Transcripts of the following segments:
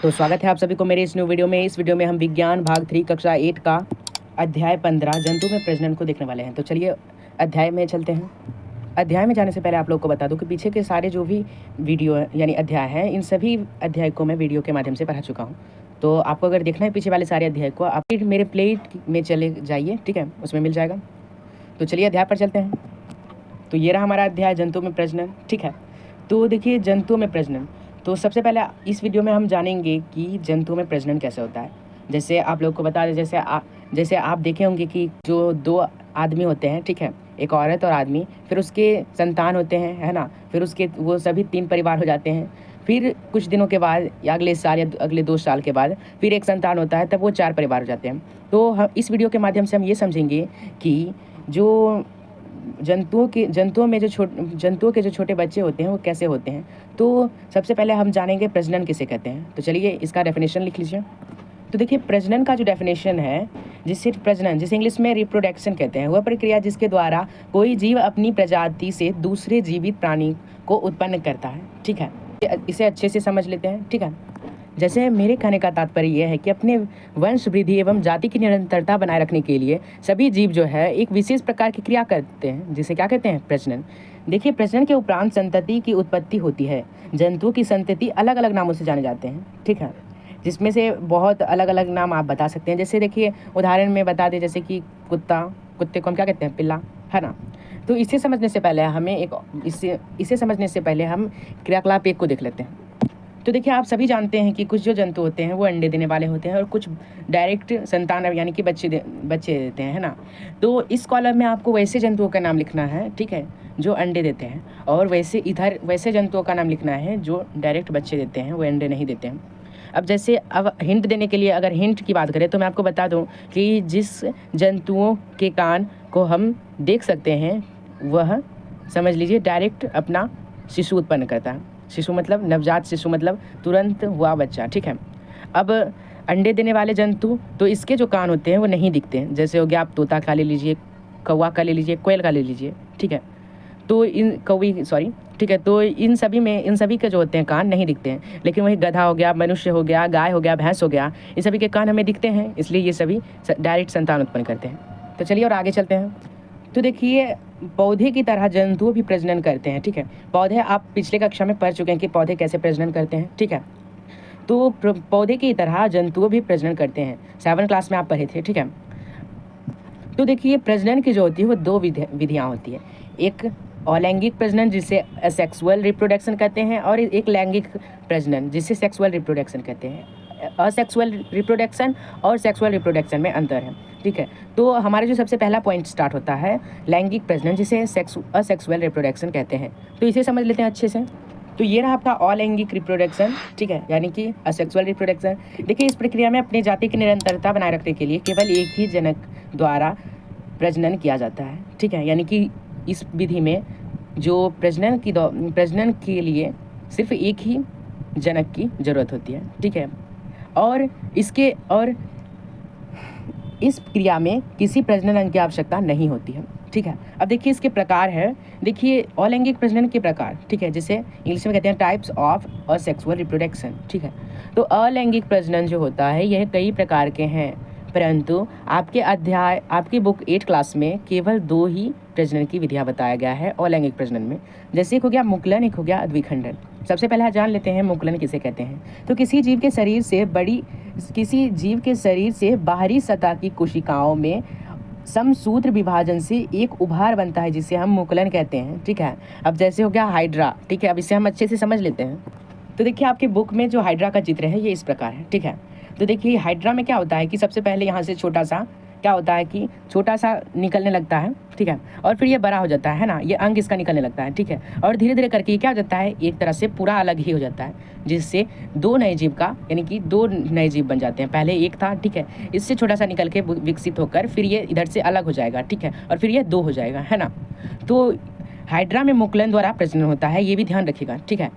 तो स्वागत है आप सभी को मेरे इस न्यू वीडियो में। इस वीडियो में हम विज्ञान भाग 3 कक्षा 8 का अध्याय 15 जंतु में प्रजनन को देखने वाले हैं। तो चलिए अध्याय में चलते हैं। अध्याय में जाने से पहले आप लोग को बता दूं कि पीछे के सारे जो भी वीडियो यानी अध्याय हैं, इन सभी अध्याय को मैं वीडियो के माध्यम से पढ़ा चुका हूँ। तो आपको अगर देखना है पीछे वाले सारे अध्याय को, आप मेरे प्लेलिस्ट में चले जाइए, ठीक है, उसमें मिल जाएगा। तो चलिए अध्याय पर चलते हैं। तो ये रहा हमारा अध्याय जंतु में प्रजनन, ठीक है। तो देखिए जंतु में प्रजनन, तो सबसे पहले इस वीडियो में हम जानेंगे कि जंतु में प्रजनन कैसे होता है। जैसे आप लोग को बता दें, जैसे आप देखे होंगे कि जो दो आदमी होते हैं, ठीक है, एक औरत और आदमी, फिर उसके संतान होते हैं, है ना, फिर उसके वो सभी 3 परिवार हो जाते हैं। फिर कुछ दिनों के बाद या अगले साल या अगले 2 साल के बाद फिर एक संतान होता है, तब वो 4 परिवार हो जाते हैं। तो हम इस वीडियो के माध्यम से हम ये समझेंगे कि जो जंतुओं के जो छोटे बच्चे होते हैं वो कैसे होते हैं। तो सबसे पहले हम जानेंगे प्रजनन किसे कहते हैं। तो चलिए इसका डेफिनेशन लिख लीजिए। तो देखिए प्रजनन का जो डेफिनेशन है, जिसे इंग्लिश में रिप्रोडक्शन कहते हैं, वह प्रक्रिया जिसके द्वारा कोई जीव अपनी प्रजाति से दूसरे जीवित प्राणी को उत्पन्न करता है, ठीक है। इसे अच्छे से समझ लेते हैं, ठीक है। जैसे मेरे कहने का तात्पर्य यह है कि अपने वंश वृद्धि एवं जाति की निरंतरता बनाए रखने के लिए सभी जीव जो है एक विशेष प्रकार की क्रिया करते हैं, जिसे क्या कहते हैं, प्रजनन। देखिए प्रजनन के उपरांत संतति की उत्पत्ति होती है। जंतुओं की संतति अलग अलग नामों से जाने जाते हैं, ठीक है, जिसमें से बहुत अलग अलग नाम आप बता सकते हैं। जैसे देखिए उदाहरण में बता दें, जैसे कि कुत्ते को हम क्या कहते हैं, पिल्ला, है ना। तो इसे समझने से पहले हम क्रियाकलाप 1 को देख लेते हैं। तो देखिए आप सभी जानते हैं कि कुछ जो जंतु होते हैं वो अंडे देने वाले होते हैं और कुछ डायरेक्ट संतान यानी कि बच्चे देते हैं, है ना। तो इस कॉलम में आपको वैसे जंतुओं का नाम लिखना है, ठीक है, जो अंडे देते हैं, और वैसे जंतुओं का नाम लिखना है जो डायरेक्ट बच्चे देते हैं, वो अंडे नहीं देते हैं। अब हिंट देने के लिए अगर हिंट की बात करें तो मैं आपको बता दूं कि जिस जंतुओं के कान को हम देख सकते हैं वह समझ लीजिए डायरेक्ट अपना शिशु उत्पन्न करता है। शिशु मतलब नवजात शिशु, मतलब तुरंत हुआ बच्चा, ठीक है। अब अंडे देने वाले जंतु, तो इसके जो कान होते हैं वो नहीं दिखते हैं। जैसे हो गया आप तोता का ले लीजिए, कौवा का ले लीजिए, कोयल का ले लीजिए, ठीक है। तो ठीक है, तो इन सभी के जो होते हैं कान नहीं दिखते हैं। लेकिन वही गधा हो गया, मनुष्य हो गया, गाय हो गया, भैंस हो गया, इन सभी के कान हमें दिखते हैं, इसलिए ये सभी डायरेक्ट संतान उत्पन्न करते हैं। तो चलिए और आगे चलते हैं। तो देखिए पौधे की तरह जंतु भी प्रजनन करते हैं, ठीक है। पौधे आप पिछले कक्षा में पढ़ चुके हैं कि पौधे कैसे प्रजनन करते हैं, ठीक है। तो पौधे की तरह जंतु भी प्रजनन करते हैं, 7वीं क्लास में आप पढ़े थे, ठीक है। तो देखिए प्रजनन की जो होती है वो 2 विधियाँ होती है। एक अलैंगिक प्रजनन जिसे असेक्सुअल रिप्रोडक्शन कहते हैं, और एक लैंगिक प्रजनन जिसे सेक्सुअल रिप्रोडक्शन कहते हैं। असेक्सुअल रिप्रोडक्शन और सेक्सुअल रिप्रोडक्शन में अंतर है, ठीक है। तो हमारा जो सबसे पहला पॉइंट स्टार्ट होता है लैंगिक प्रजनन, जिसे असेक्सुअल रिप्रोडक्शन कहते हैं। तो इसे समझ लेते हैं अच्छे से। तो ये रहा आपका अलैंगिक रिप्रोडक्शन, ठीक है, यानी कि असेक्सुअल रिप्रोडक्शन। देखिए इस प्रक्रिया में अपनी जाति की निरंतरता बनाए रखने के लिए केवल एक ही जनक द्वारा प्रजनन किया जाता है, ठीक है। यानी कि इस विधि में जो प्रजनन के लिए सिर्फ एक ही जनक की ज़रूरत होती है, ठीक है। और इस क्रिया में किसी प्रजनन अंग की आवश्यकता नहीं होती है, ठीक है। अब देखिए इसके प्रकार है, देखिए अलैंगिक प्रजनन के प्रकार, ठीक है, जिसे इंग्लिश में कहते हैं टाइप्स ऑफ असेक्सुअल रिप्रोडक्शन, ठीक है। तो अलैंगिक प्रजनन जो होता है यह कई प्रकार के हैं, परंतु आपकी बुक 8 क्लास में केवल 2 ही प्रजनन की विधियाँ बताया गया है अलैंगिक प्रजनन में। जैसे एक हो गया मुकुलन, एक हो गया द्विखंडन। सबसे पहले जान लेते हैं मुकुलन किसे कहते हैं। तो किसी जीव के शरीर से बाहरी सतह की कोशिकाओं में समसूत्र विभाजन से एक उभार बनता है, जिसे हम मुकुलन कहते हैं, ठीक है। अब जैसे हो गया हाइड्रा, ठीक है, अब इसे हम अच्छे से समझ लेते हैं। तो देखिए आपकी बुक में जो हाइड्रा का चित्र है ये इस प्रकार है, ठीक है। तो देखिए हाइड्रा में क्या होता है कि सबसे पहले यहाँ से छोटा सा निकलने लगता है, ठीक है, और फिर ये बड़ा हो जाता है ना, ये अंग इसका निकलने लगता है, ठीक है। और धीरे धीरे करके ये क्या हो जाता है, एक तरह से पूरा अलग ही हो जाता है, जिससे 2 नए जीव बन जाते हैं। पहले एक था, ठीक है, इससे छोटा सा निकल के विकसित होकर फिर ये इधर से अलग हो जाएगा, ठीक है, और फिर ये 2 हो जाएगा, है ना। तो हाइड्रा में मुकुलन द्वारा प्रजनन होता है, ये भी ध्यान रखिएगा, ठीक है।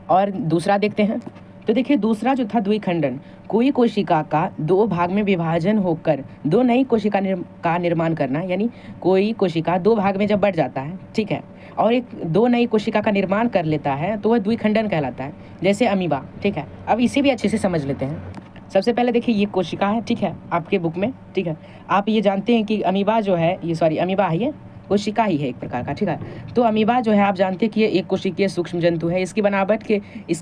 और दूसरा देखते हैं। तो देखिए दूसरा जो था द्विखंडन, कोई कोशिका का दो भाग में विभाजन होकर दो नई कोशिका का निर्माण करना, यानी कोई कोशिका दो भाग में जब बढ़ जाता है, ठीक है, और एक दो नई कोशिका का निर्माण कर लेता है तो वह द्विखंडन कहलाता है, जैसे अमीबा, ठीक है। अब इसे भी अच्छे से समझ लेते हैं। सबसे पहले देखिए ये कोशिका है, ठीक है, आपके बुक में, ठीक है, आप ये जानते हैं कि अमीबा जो है ये अमीबा है, ये कोशिका ही है एक प्रकार का, ठीक है। तो अमीबा जो है आप जानते हैं कि ये एक कोशिकीय सूक्ष्म जंतु है। इसकी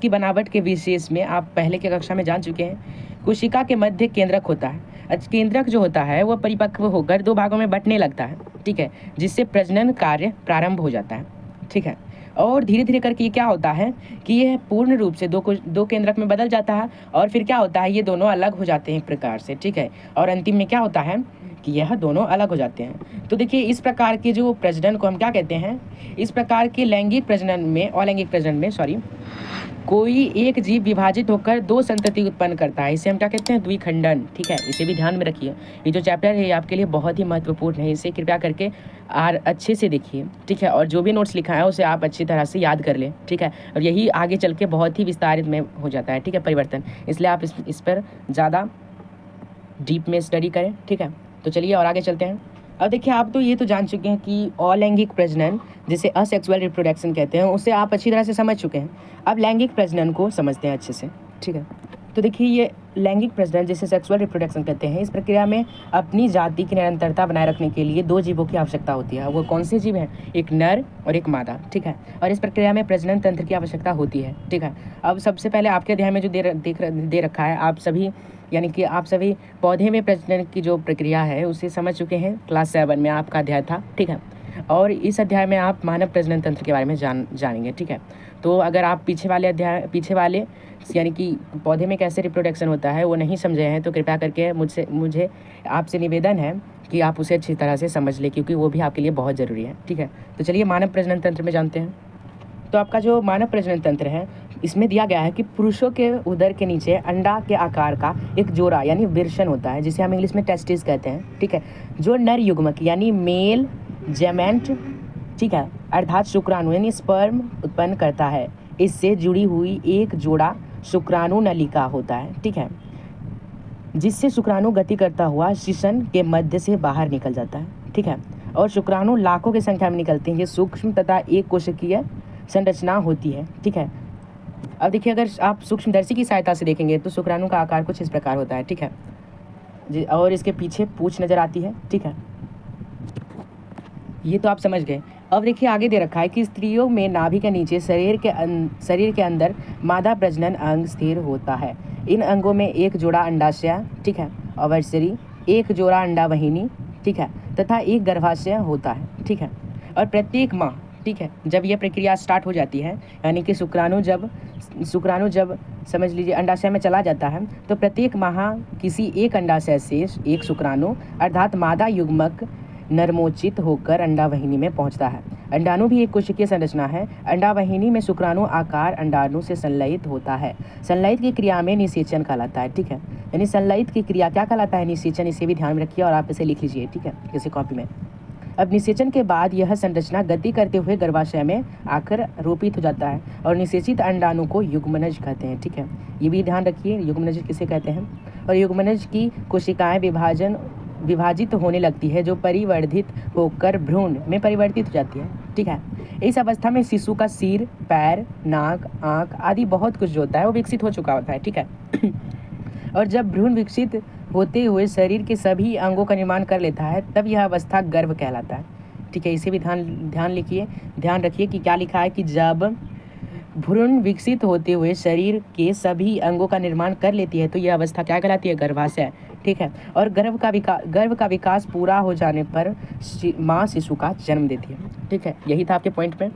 बनावट के विशेष में आप पहले की कक्षा में जान चुके हैं। कोशिका के मध्य केंद्रक होता है। केंद्रक जो होता है वह परिपक्व होकर दो भागों में बंटने लगता है, ठीक है, जिससे प्रजनन कार्य प्रारंभ हो जाता है, ठीक है। और धीरे धीरे करके ये क्या होता है कि यह पूर्ण रूप से दो केंद्रक में बदल जाता है, और फिर क्या होता है ये दोनों अलग हो जाते हैं एक प्रकार से, ठीक है। और अंतिम में क्या होता है कि यह दोनों अलग हो जाते हैं। तो देखिए इस प्रकार के जो प्रजनन को हम क्या कहते हैं, इस प्रकार के अलैंगिक प्रजनन में कोई एक जीव विभाजित होकर दो संतति उत्पन्न करता है, इसे हम क्या कहते हैं, द्विखंडन, ठीक है। इसे भी ध्यान में रखिए, ये जो चैप्टर है ये आपके लिए बहुत ही महत्वपूर्ण है, इसे कृपया करके अच्छे से देखिए, ठीक है। और जो भी नोट्स लिखा है उसे आप अच्छी तरह से याद कर लें, ठीक है। और यही आगे चल के बहुत ही विस्तारित में हो जाता है, ठीक है, परिवर्तन, इसलिए आप इस पर ज़्यादा डीप में स्टडी करें, ठीक है। तो चलिए और आगे चलते हैं। अब देखिए आप तो ये तो जान चुके हैं कि अलैंगिक प्रजनन जिसे असेक्सुअल रिप्रोडक्शन कहते हैं उसे आप अच्छी तरह से समझ चुके हैं। अब लैंगिक प्रजनन को समझते हैं अच्छे से, ठीक है। तो देखिए ये लैंगिक प्रजनन जिसे सेक्सुअल रिप्रोडक्शन कहते हैं, इस प्रक्रिया में अपनी जाति की निरंतरता बनाए रखने के लिए दो जीवों की आवश्यकता होती है। वो कौन से जीव हैं, एक नर और एक मादा, ठीक है। और इस प्रक्रिया में प्रजनन तंत्र की आवश्यकता होती है, ठीक है। अब सबसे पहले आपके अध्याय में जो दे रखा है, आप सभी यानी कि आप सभी पौधे में प्रजनन की जो प्रक्रिया है उसे समझ चुके हैं, क्लास 7 में आपका अध्याय था, ठीक है। और इस अध्याय में आप मानव प्रजनन तंत्र के बारे में जानेंगे, ठीक है। तो अगर आप पीछे वाले यानी कि पौधे में कैसे रिप्रोडक्शन होता है वो नहीं समझे हैं तो कृपया करके मुझे आपसे निवेदन है कि आप उसे अच्छी तरह से समझ लें, क्योंकि वो भी आपके लिए बहुत ज़रूरी है, ठीक है। तो चलिए मानव प्रजनन तंत्र में जानते हैं। तो आपका जो मानव प्रजनन तंत्र है इसमें दिया गया है कि पुरुषों के उदर के नीचे अंडा के आकार का एक जोड़ा यानी विर्षण होता है, जिसे हम इंग्लिश में टेस्टिस कहते हैं, ठीक है, जो नर युग्मक यानी मेल जेमेंट, ठीक है, अर्थात शुक्राणु यानी स्पर्म उत्पन्न करता है। इससे जुड़ी हुई एक जोड़ा शुक्राणु नलिका होता है, ठीक है, जिससे शुक्राणु गति करता हुआ शिशन के मध्य से बाहर निकल जाता है, ठीक है। और शुक्राणु लाखों की संख्या में निकलते हैं। ये सूक्ष्म तथा एक कोशिकीय संरचना होती है, ठीक है। अब देखिए अगर आप सूक्ष्मदर्शी की सहायता से देखेंगे तो शुक्राणु का आकार कुछ इस प्रकार होता है, ठीक है, और इसके पीछे पूंछ नजर आती है, ठीक है। ये तो आप समझ गए। अब देखिए आगे दे रखा है कि स्त्रियों में नाभि के नीचे शरीर के अंदर मादा प्रजनन अंग स्थिर होता है। इन अंगों में एक जोड़ा अंडाशय, ठीक है, ओवरी, एक जोड़ा अंडावहिनी, ठीक है, तथा एक गर्भाशय होता है, ठीक है। और प्रत्येक माह, ठीक है, जब यह प्रक्रिया स्टार्ट हो जाती है यानी कि शुक्राणु जब समझ लीजिए अंडाशय में चला जाता है तो प्रत्येक माह किसी एक अंडाशय से एक शुक्राणु अर्थात मादा युग्मक नरमोचित होकर अंडावहिनी में पहुंचता है। अंडाणु भी एक कोशिकीय संरचना है। अंडावहिनी में शुक्राणु आकार अंडाणु से संलयित होता है। संलयित की क्रिया में निषेचन कहलाता है, ठीक है। यानी संलयित की क्रिया क्या कहलाता है, निषेचन, इसे भी ध्यान में रखिए और आप इसे लिख लीजिए, ठीक है, किसी कॉपी में। अब निषेचन के बाद यह संरचना गति करते हुए गर्भाशय में आकर रोपित हो जाता है और निषेचित अंडाणु को युग्मनज कहते हैं, ठीक है। ये भी ध्यान रखिए युग्मनज किसे कहते हैं। और युग्मनज की कोशिकाएं विभाजित होने लगती है जो परिवर्धित होकर भ्रूण में परिवर्तित हो जाती है, ठीक है। इस अवस्था में शिशु का सिर, पैर, नाक, आँख आदि बहुत कुछ जो होता है वो विकसित हो चुका होता है, ठीक है। और जब भ्रूण विकसित होते हुए शरीर के सभी अंगों का निर्माण कर लेता है तब यह अवस्था गर्भ कहलाता है, ठीक है। इसे भी ध्यान रखिए कि क्या लिखा है कि जब भ्रूण विकसित होते हुए शरीर के सभी अंगों का निर्माण कर लेती है तो यह अवस्था क्या कहलाती है, गर्भाशय, ठीक है। और गर्भ का विकास पूरा हो जाने पर माँ शिशु का जन्म देती है, ठीक है। यही था आपके पॉइंट पे।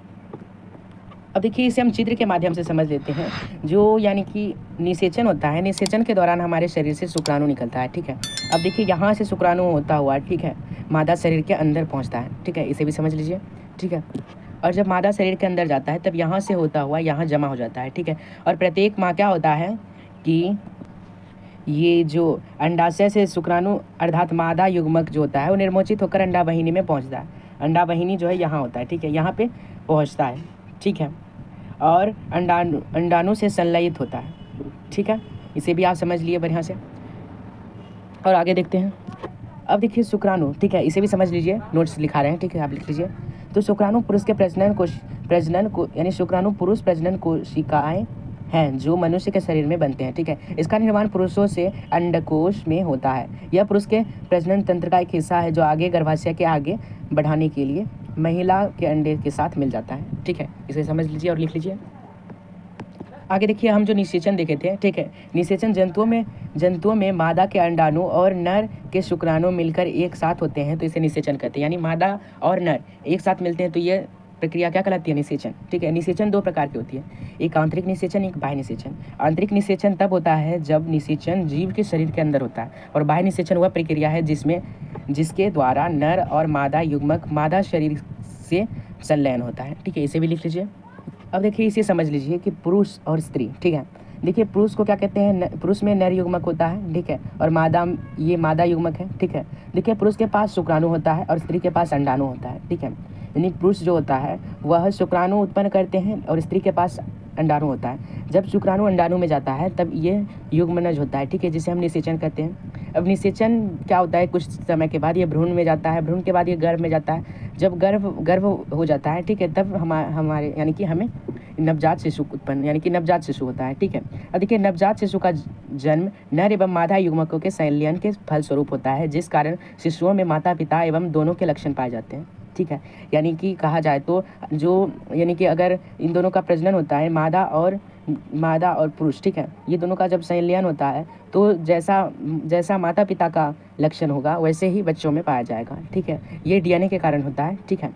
अब देखिए इसे हम चित्र के माध्यम से समझ लेते हैं। जो यानी कि निषेचन होता है, निषेचन के दौरान हमारे शरीर से शुक्राणु निकलता है, ठीक है। अब देखिए यहाँ से शुक्राणु होता हुआ, ठीक है, मादा शरीर के अंदर पहुँचता है, ठीक है, इसे भी समझ लीजिए, ठीक है। और जब मादा शरीर के अंदर जाता है तब यहाँ से होता हुआ यहाँ जमा हो जाता है, ठीक है। और प्रत्येक माह क्या होता है कि ये जो अंडाशय से शुक्राणु अर्थात मादा युग्मक जो होता है वो निर्मोचित होकर अंडावहिनी में पहुँचता है। अंडावहिनी जो है यहाँ होता है, ठीक है, यहाँ पे पहुँचता है, ठीक है। और अंडाणु से संलयित होता है, ठीक है, इसे भी आप समझ लिए बढ़िया से। और आगे देखते हैं। अब देखिए शुक्राणु, ठीक है, इसे भी समझ लीजिए, नोट्स लिखा रहे हैं, ठीक है, आप लिख लीजिए। तो शुक्राणु पुरुष के प्रजनन को यानी शुक्राणु पुरुष प्रजनन कोशिकाएं हैं जो मनुष्य के शरीर में बनते हैं, ठीक है। इसका निर्माण पुरुषों से अंडकोश में होता है। यह पुरुष के प्रजनन तंत्र का एक हिस्सा है जो आगे गर्भाशय के आगे बढ़ाने के लिए महिला के अंडे के साथ मिल जाता है, ठीक है। इसे समझ लीजिए और लिख लीजिए। आगे देखिए, हम जो निषेचन देखे थे, ठीक है, निषेचन जंतुओं में मादा के अंडाणु और नर के शुक्राणु मिलकर एक साथ होते हैं तो इसे निषेचन कहते हैं। यानी मादा और नर एक साथ मिलते हैं तो ये प्रक्रिया क्या कहलाती है? निषेचन, ठीक है। निषेचन दो प्रकार की होती है, एक आंतरिक निषेचन, एक बाह्य निषेचन। आंतरिक निषेचन तब होता है जब निषेचन जीव के शरीर के अंदर होता है, और बाह्य निषेचन वह प्रक्रिया है जिसके द्वारा नर और मादा युग्मक मादा शरीर से संलयन होता है, ठीक है। इसे भी लिख लीजिए। अब देखिए, इसे समझ लीजिए कि पुरुष और स्त्री, ठीक है। देखिए, पुरुष को क्या कहते हैं? पुरुष में नर युग्मक होता है, ठीक है, और ये मादा युग्मक है, ठीक है। देखिए, पुरुष के पास शुक्राणु होता है और स्त्री के पास अंडाणु होता है, ठीक है। यानी पुरुष जो होता है वह शुक्राणु उत्पन्न करते हैं और स्त्री के पास अंडाणु होता है। जब शुक्राणु अंडाणु में जाता है तब ये युग्मनज होता है, ठीक है, जिसे हम निषेचन कहते हैं। अब निषेचन क्या होता है? कुछ समय के बाद ये भ्रूण में जाता है, भ्रूण के बाद ये गर्भ में जाता है। जब गर्भ हो जाता है, ठीक है, तब हमारे यानी कि हमें नवजात शिशु उत्पन्न यानी कि नवजात शिशु होता है, ठीक है। अब देखिए, नवजात शिशु का जन्म नर एवं मादा युग्मकों के संलयन के फलस्वरूप होता है, जिस कारण शिशुओं में माता पिता एवं दोनों के लक्षण पाए जाते हैं, ठीक है। यानी कि कहा जाए तो यानी कि अगर इन दोनों का प्रजनन होता है, मादा और पुरुष, ठीक है, ये दोनों का जब संलयन होता है तो जैसा माता पिता का लक्षण होगा वैसे ही बच्चों में पाया जाएगा, ठीक है। ये डीएनए के कारण होता है, ठीक है।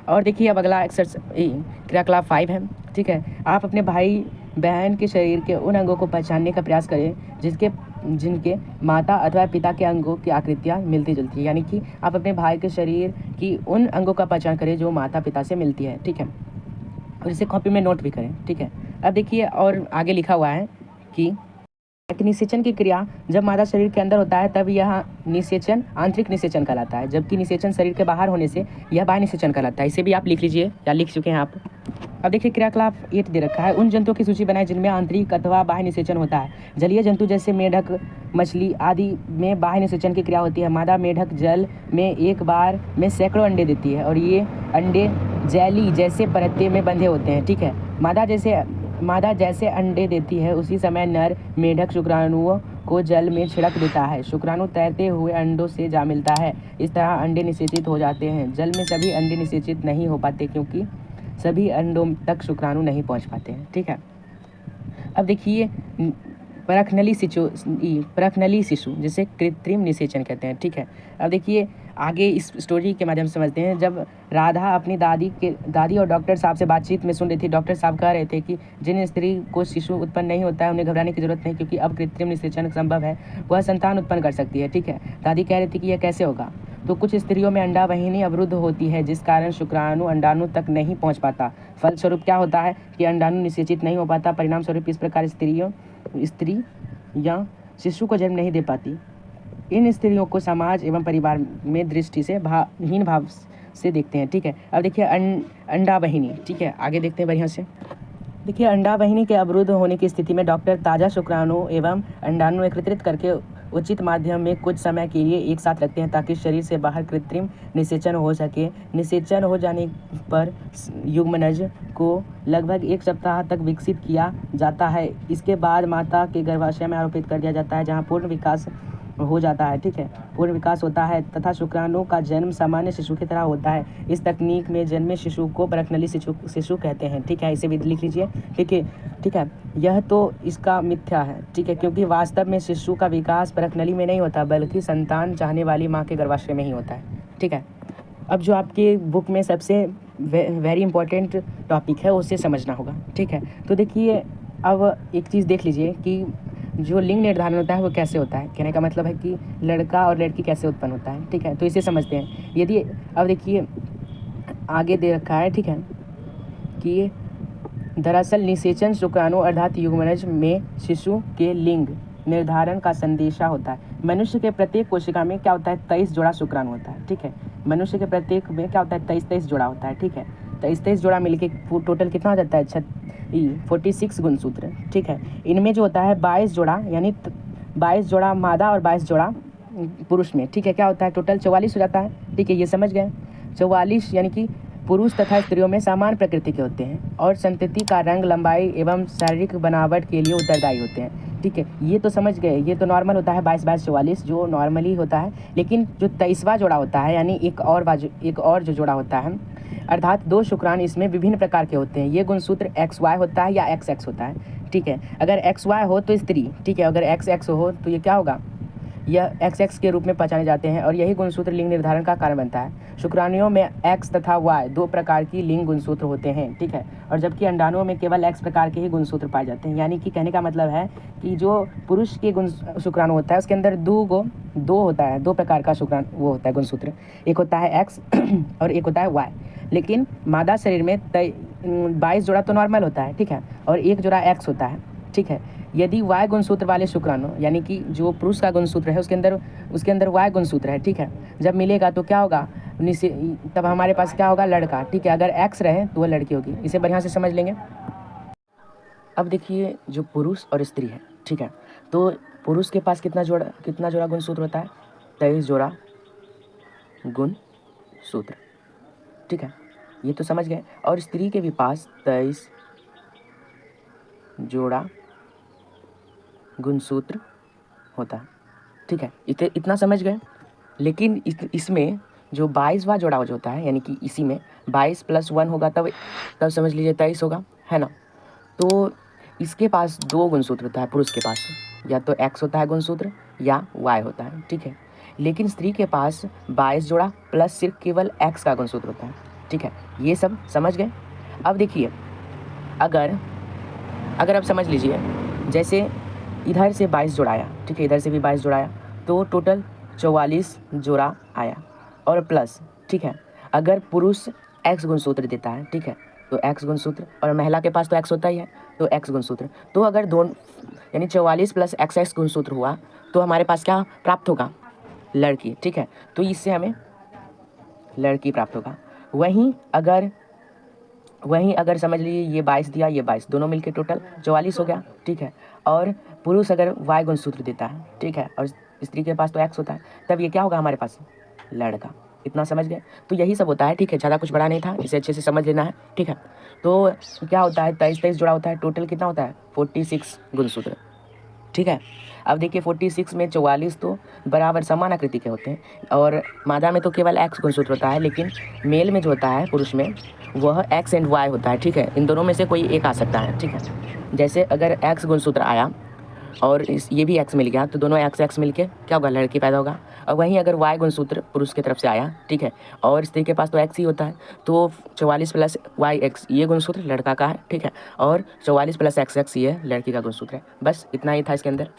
और देखिए, अब अगला क्रियाकलाप 5 है, ठीक है। आप अपने भाई बहन के शरीर के उन अंगों को पहचानने का प्रयास करें जिनके माता अथवा पिता के अंगों की आकृतियाँ मिलती जुलती है। यानी कि आप अपने भाई के शरीर की उन अंगों का पहचान करें जो माता पिता से मिलती है, ठीक है, और इसे कॉपी में नोट भी करें, ठीक है। अब देखिए, और आगे लिखा हुआ है कि निषेचन की क्रिया जब मादा शरीर के अंदर होता है तब यह निषेचन आंतरिक निषेचन कहलाता है, जबकि निषेचन शरीर के बाहर होने से यह बाह्य निषेचन कहलाता है। इसे भी आप लिख लीजिए या लिख चुके हैं आप। अब देखिए, क्रियाकलाप 8 दे रखा है, उन जंतुओं की सूची बनाए जिनमें आंतरिक अथवा बाह्य निषेचन होता है। जलीय जंतु जैसे मेढक, मछली आदि में बाह्य निषेचन की क्रिया होती है। मादा मेढक जल में एक बार में सैकड़ों अंडे देती है और ये अंडे जेली जैसे परत में बंधे होते हैं, ठीक है। मादा जैसे अंडे देती है उसी समय नर मेढक शुक्राणुओं को जल में छिड़क देता है। शुक्राणु तैरते हुए अंडों से जा मिलता है। इस तरह अंडे निषेचित हो जाते हैं। जल में सभी अंडे निषेचित नहीं हो पाते क्योंकि सभी अंडों तक शुक्राणु नहीं पहुंच पाते हैं, ठीक है। अब देखिए, परखनली शिशु जिसे कृत्रिम निषेचन कहते हैं, ठीक है। अब देखिए, आगे इस स्टोरी के माध्यम से समझते हैं। जब राधा अपनी दादी और डॉक्टर साहब से बातचीत में सुन रही थी, डॉक्टर साहब कह रहे थे कि जिन स्त्री को शिशु उत्पन्न नहीं होता है उन्हें घबराने की जरूरत नहीं, क्योंकि अब कृत्रिम निषेचन संभव है, वह संतान उत्पन्न कर सकती है, ठीक है। दादी कह रही थी कि यह कैसे होगा? तो कुछ स्त्रियों में अंडा वाहिनी अवरुद्ध होती है जिस कारण शुक्राणु अंडाणु तक नहीं पहुँच पाता। फलस्वरूप क्या होता है कि अंडाणु निषेचित नहीं हो पाता। परिणाम स्वरूप इस प्रकार स्त्री या शिशु को जन्म नहीं दे पाती। इन स्त्रियों को समाज एवं परिवार में दृष्टि से हीन भाव से देखते हैं, ठीक है। अब देखिए, अंडा वाहिनी, ठीक है, आगे देखते हैं बढ़िया से। देखिए, अंडा वाहिनी के अवरुद्ध होने की स्थिति में डॉक्टर ताज़ा शुक्राणु एवं अंडाणु एकत्रित करके उचित माध्यम में कुछ समय के लिए एक साथ रखते हैं ताकि शरीर से बाहर कृत्रिम निषेचन हो सके। निषेचन हो जाने पर युग्मनज को लगभग 1 सप्ताह तक विकसित किया जाता है। इसके बाद माता के गर्भाशय में आरोपित कर दिया जाता है जहाँ पूर्ण विकास हो जाता है, ठीक है, पूर्ण विकास होता है तथा शुक्राणु का जन्म सामान्य शिशु की तरह होता है। इस तकनीक में जन्मे शिशु को परखनली शिशु कहते हैं, ठीक है। इसे भी लिख लीजिए, ठीक है। यह तो इसका मिथ्या है, ठीक है, क्योंकि वास्तव में शिशु का विकास परखनली में नहीं होता बल्कि संतान चाहने वाली माँ के गर्भाशय में ही होता है, ठीक है। अब जो आपके बुक में सबसे वेरी इंपॉर्टेंट टॉपिक है उसे समझना होगा, ठीक है। तो देखिए, अब एक चीज़ देख लीजिए कि जो लिंग निर्धारण होता है वो कैसे होता है। कहने का मतलब है कि लड़का और लड़की कैसे उत्पन्न होता है, ठीक है। तो इसे समझते हैं। यदि अब देखिए, आगे दे रखा है, ठीक है, कि दरअसल निषेचन शुक्राणु अर्थात युग्मनज में शिशु के लिंग निर्धारण का संदेशा होता है। मनुष्य के प्रत्येक कोशिका में क्या होता है? 23 जोड़ा शुक्राणु होता है, ठीक है। मनुष्य के प्रत्येक में क्या होता है? 23 जोड़ा होता है, ठीक है। 23 जोड़ा मिलके टोटल कितना हो जाता है 46 गुणसूत्र, ठीक है। इनमें जो होता है 22 जोड़ा, यानी 22 जोड़ा मादा और 22 जोड़ा पुरुष में, ठीक है, क्या होता है टोटल 44 हो जाता है, ठीक है, ये समझ गए। 44 यानी कि पुरुष तथा स्त्रियों में समान प्रकृति के होते हैं और संतति का रंग, लंबाई एवं शारीरिक बनावट के लिए उत्तरदायी होते हैं, ठीक है, ये तो समझ गए। ये तो नॉर्मल होता है 22-22 44 जो नॉर्मली होता है, लेकिन जो 23वां जोड़ा होता है यानी एक और जो जोड़ा होता है, अर्थात 2 शुक्राणु इसमें विभिन्न प्रकार के होते हैं। ये गुणसूत्र XY होता है या XX होता है, ठीक है। अगर XY हो तो स्त्री, ठीक है, अगर XX हो तो ये क्या होगा, यह XX के रूप में पहचाने जाते हैं और यही गुणसूत्र लिंग निर्धारण का कारण बनता है। शुक्राणुओं में X तथा Y 2 प्रकार की लिंग गुणसूत्र होते हैं, ठीक है, और जबकि अंडाणुओं में केवल X प्रकार के ही गुणसूत्र पाए जाते हैं। यानी कि कहने का मतलब है कि जो पुरुष के शुक्राणु होता है उसके अंदर दो होता है, 2 प्रकार का शुक्राणु वो होता है गुणसूत्र, एक होता है X और एक होता है Y। लेकिन मादा शरीर में 22 जोड़ा तो नॉर्मल होता है, ठीक है, और एक जोड़ा X होता है, ठीक है। यदि Y गुणसूत्र वाले शुक्राणु यानी कि जो पुरुष का गुणसूत्र है उसके अंदर Y गुणसूत्र है, ठीक है, जब मिलेगा तो क्या होगा, तब हमारे पास क्या होगा, लड़का, ठीक है। अगर X रहे तो वो लड़की होगी। इसे बढ़िया से समझ लेंगे। अब देखिए जो पुरुष और स्त्री है, ठीक है, तो पुरुष के पास कितना जोड़ा गुणसूत्र होता है, 23 जोड़ा गुणसूत्र, ठीक है, ये तो समझ गए। और स्त्री के भी पास 23 जोड़ा गुणसूत्र होता है, ठीक है, इतना समझ गए। लेकिन इसमें जो 22वां जोड़ा जो होता है यानी कि इसी में 22 + 1 होगा तब समझ लीजिए 23 होगा, है ना। तो इसके पास 2 गुणसूत्र होता है पुरुष के पास, या तो X होता है गुणसूत्र या Y होता है, ठीक है। लेकिन स्त्री के पास 22 जोड़ा प्लस सिर्फ केवल X का गुणसूत्र होता है, ठीक है, ये सब समझ गए। अब देखिए अगर आप समझ लीजिए, जैसे इधर से 22 जोड़ा आया, ठीक है, इधर से भी 22 जोड़ा आया, तो टोटल 44 जोड़ा आया और प्लस, ठीक है, अगर पुरुष X गुणसूत्र देता है, ठीक है, तो X गुणसूत्र, और महिला के पास तो X होता ही है तो X गुणसूत्र, तो अगर दोनों यानी 44 + XX गुणसूत्र हुआ तो हमारे पास क्या प्राप्त होगा, लड़की, ठीक है, तो इससे हमें लड़की प्राप्त होगा। वहीं अगर समझ लीजिए ये 22 दिया, ये 22, दोनों मिलके टोटल 44 हो गया, ठीक है, और पुरुष अगर Y गुणसूत्र देता है, ठीक है, और स्त्री के पास तो X होता है, तब ये क्या होगा हमारे पास, लड़का। इतना समझ गए। तो यही सब होता है, ठीक है, ज़्यादा कुछ बड़ा नहीं था, इसे अच्छे से समझ लेना है, ठीक है। तो क्या होता है 23 जोड़ा होता है, टोटल कितना होता है 46 गुणसूत्र, ठीक है। अब देखिए 46 में 44 तो बराबर समान आकृति के होते हैं और मादा में तो केवल X गुणसूत्र होता है, लेकिन मेल में जो होता है पुरुष में वह X एंड Y होता है, ठीक है। इन दोनों में से कोई एक आ सकता है, ठीक है। जैसे अगर X गुणसूत्र आया और ये भी X मिल गया तो दोनों X मिलके क्या होगा, लड़की पैदा होगा। और वहीं अगर Y गुणसूत्र पुरुष की तरफ से आया, ठीक है, और स्त्री के पास तो X ही होता है, तो 44 + YX ये गुणसूत्र लड़का का है, ठीक है, और 44 + XX ये लड़की का गुणसूत्र है। बस इतना ही था इसके अंदर।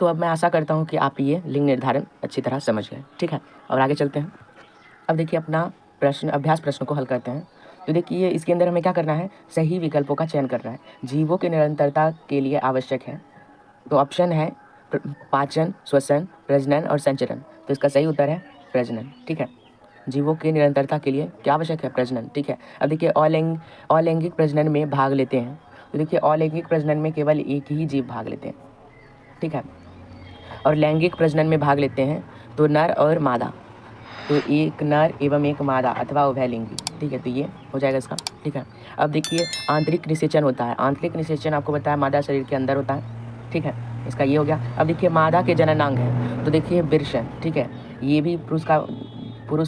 तो अब मैं आशा करता हूँ कि आप ये लिंग निर्धारण अच्छी तरह समझ गए, ठीक है, और आगे चलते हैं। अब देखिए अपना अभ्यास प्रश्न को हल करते हैं। तो देखिए इसके अंदर हमें क्या करना है, सही विकल्पों का चयन करना है। जीवों की निरंतरता के लिए आवश्यक है, तो ऑप्शन है पाचन, श्वसन, प्रजनन और संचरण। तो इसका सही उत्तर है प्रजनन, ठीक है। जीवों की निरंतरता के लिए क्या आवश्यक है, प्रजनन, ठीक है। अब देखिए अलैंगिक प्रजनन में भाग लेते हैं, तो देखिए अलैंगिक प्रजनन में केवल एक ही जीव भाग लेते हैं, ठीक है, और लैंगिक प्रजनन में भाग लेते हैं तो नर और मादा, तो एक नर एवं एक मादा अथवा उभयलिंगी, ठीक है, तो ये हो जाएगा इसका, ठीक है। अब देखिए आंतरिक निषेचन होता है, आंतरिक निषेचन आपको बताया मादा शरीर के अंदर होता है, ठीक है, इसका ये हो गया। अब देखिए मादा के जननांग है, तो देखिए वृषण, ठीक है, ये भी पुरुष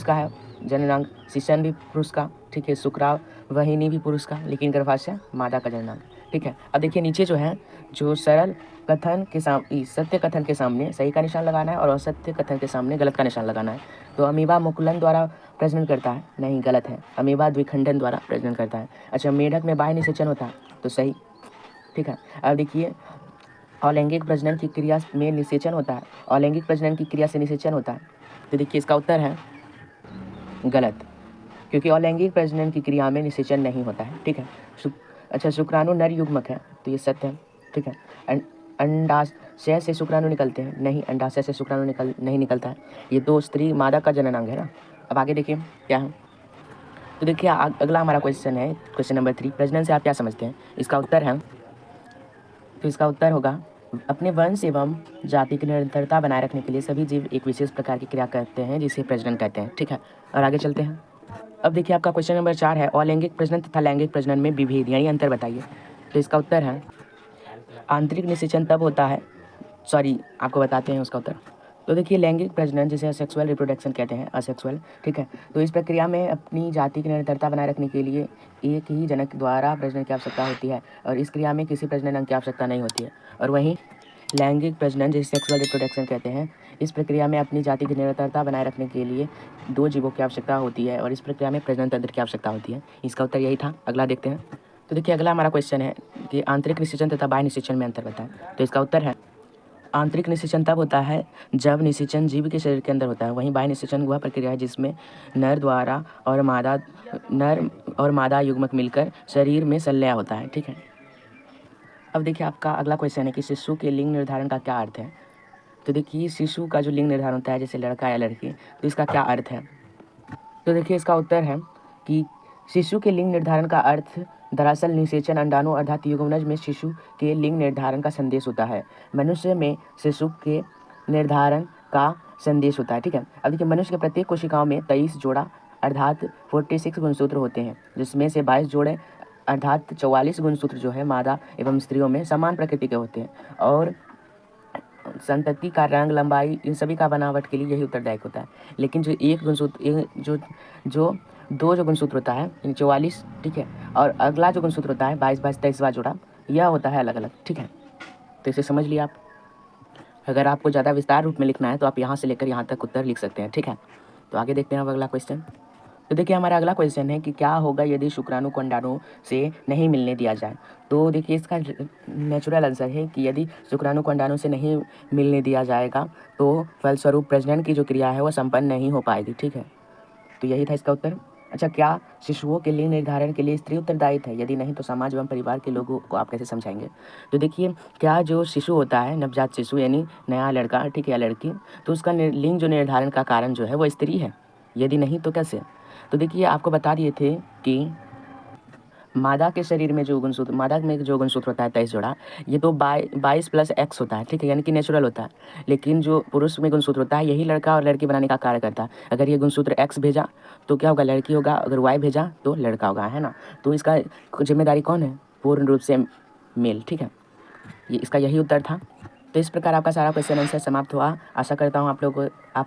का है जननांग, शिशन भी पुरुष का, ठीक है, शुक्राव वहिनी भी पुरुष का, लेकिन गर्भाशय मादा का जननांग, ठीक है। अब देखिए नीचे जो है, जो सरल कथन के सामने सत्य कथन के सामने सही का निशान लगाना है और असत्य कथन के सामने गलत का निशान लगाना है। तो अमीबा मुकुलन द्वारा प्रजनन करता है, नहीं गलत है, अमीबा द्विखंडन द्वारा प्रजनन करता है। अच्छा, मेढक में बाह्य निषेचन होता है, तो सही, ठीक है। अब देखिए अलैंगिक प्रजनन की क्रिया में निषेचन होता है, अलैंगिक प्रजनन की क्रिया से निषेचन होता है, तो देखिए इसका उत्तर है गलत, क्योंकि अलैंगिक प्रजनन की क्रिया में निषेचन नहीं होता है, ठीक है। अच्छा, शुक्राणु नर युग्मक है, तो ये सत्य है, ठीक है। अंडाशय से शुक्राणु निकलते हैं, नहीं, अंडाशय से शुक्राणु नहीं निकलता है, ये तो स्त्री मादा का जननांग है ना। अब आगे देखिए क्या है, तो देखिए अगला हमारा क्वेश्चन है क्वेश्चन नंबर 3, प्रजनन से आप क्या समझते हैं? इसका उत्तर है, तो इसका उत्तर होगा, अपने वंश एवं जाति की निरंतरता बनाए रखने के लिए सभी जीव एक विशेष प्रकार की क्रिया करते हैं जिसे प्रजनन कहते हैं। ठीक है, और आगे चलते हैं। अब देखिए आपका क्वेश्चन नंबर 4 है, अलैंगिक प्रजनन तथा लैंगिक प्रजनन में विभेद यानी अंतर बताइए। तो इसका उत्तर है, आंतरिक निषेचन तब होता है, सॉरी आपको बताते हैं उसका उत्तर। तो देखिए लैंगिक प्रजनन जिसे असेक्सुअल रिप्रोडक्शन कहते हैं, असेक्सुअल, ठीक है। तो इस प्रक्रिया में अपनी जाति की निरंतरता बनाए रखने के लिए एक ही जनक द्वारा प्रजनन की आवश्यकता होती है और इस क्रिया में किसी प्रजनन अंग की आवश्यकता नहीं होती है। और वहीं लैंगिक प्रजनन जिसे सेक्सुअल रिप्रोडक्शन कहते हैं, इस प्रक्रिया में अपनी जाति की निरंतरता बनाए रखने के लिए 2 जीवों की आवश्यकता होती है और इस प्रक्रिया में प्रजनन तंत्र की आवश्यकता होती है। इसका उत्तर यही था। अगला देखते हैं। तो देखिए अगला हमारा क्वेश्चन है कि आंतरिक निषेचन तथा बाह्य निषेचन में अंतर बताएं। तो इसका उत्तर है, आंतरिक निषेचन तब होता है जब निषेचन जीव के शरीर के अंदर होता है, वहीं बाह्य निषेचन वह प्रक्रिया है जिसमें नर और मादा युग्मक मिलकर शरीर में संलय होता है। ठीक है, अब देखिए आपका अगला क्वेश्चन है कि शिशु के लिंग निर्धारण का क्या अर्थ है। तो देखिए शिशु का जो लिंग निर्धारण होता है जैसे लड़का या लड़की, तो इसका क्या अर्थ है। तो देखिए इसका उत्तर है कि शिशु के लिंग निर्धारण का अर्थ दरअसल निषेचन अंडाणु अर्थात युग्मनज में शिशु के लिंग निर्धारण का संदेश होता है। मनुष्य में शिशु के निर्धारण का संदेश होता है। ठीक है, अब देखिए मनुष्य के प्रत्येक कोशिकाओं में 23 जोड़ा अर्थात 46 गुणसूत्र होते हैं, जिसमें से 22 जोड़े अर्थात 44 गुणसूत्र जो है मादा एवं स्त्रियों में समान प्रकृति के होते हैं और संतति का रंग, लंबाई, इन सभी का बनावट के लिए यही उत्तरदायक होता है। लेकिन जो एक गुणसूत्र जो दो जो गुणसूत्र होता है यानी 44, ठीक है, और अगला जो गुणसूत्र होता है 22 22 23वां जोड़ा, यह होता है अलग अलग। ठीक है, तो इसे समझ लिया आप। अगर आपको ज़्यादा विस्तार रूप में लिखना है तो आप यहाँ से लेकर यहाँ तक उत्तर लिख सकते हैं। ठीक है, तो आगे देखते हैं अब अगला क्वेश्चन। तो देखिए हमारा अगला क्वेश्चन है कि क्या होगा यदि शुक्राणु को अंडाणु से नहीं मिलने दिया जाए। तो देखिए इसका नेचुरल आंसर है कि यदि शुक्राणु को अंडाणु से नहीं मिलने दिया जाएगा तो फलस्वरूप प्रजनन की जो क्रिया है वो संपन्न नहीं हो पाएगी। ठीक है, तो यही था इसका उत्तर। अच्छा, क्या शिशुओं के लिंग निर्धारण के लिए स्त्री उत्तरदायी है? यदि नहीं तो समाज एवं परिवार के लोगों को आप कैसे समझाएंगे। तो देखिए क्या जो शिशु होता है, नवजात शिशु यानी नया लड़का, ठीक है, या लड़की, तो उसका लिंग जो निर्धारण का कारण जो है वो स्त्री है, यदि नहीं तो कैसे। तो देखिए आपको बता दिए थे कि मादा के शरीर में जो गुणसूत्र, मादा में जो गुणसूत्र होता है 23 जोड़ा, ये तो 22 + x होता है। ठीक है, यानी कि नेचुरल होता है। लेकिन जो पुरुष में गुणसूत्र होता है यही लड़का और लड़की बनाने का कार्य करता है। अगर ये गुणसूत्र x भेजा तो क्या होगा, लड़की होगा, अगर y भेजा तो लड़का होगा, है ना। तो इसका जिम्मेदारी कौन है, पूर्ण रूप से मेल। ठीक है, ये इसका यही उत्तर था। तो इस प्रकार आपका सारा क्वेश्चन आंसर समाप्त हुआ। आशा करता हूँ आप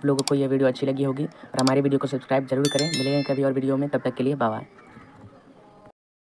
लोगों को ये वीडियो अच्छी लगी होगी और हमारी वीडियो को सब्सक्राइब जरूर करें। मिलेंगे कभी और वीडियो में, तब तक के लिए बाय बाय।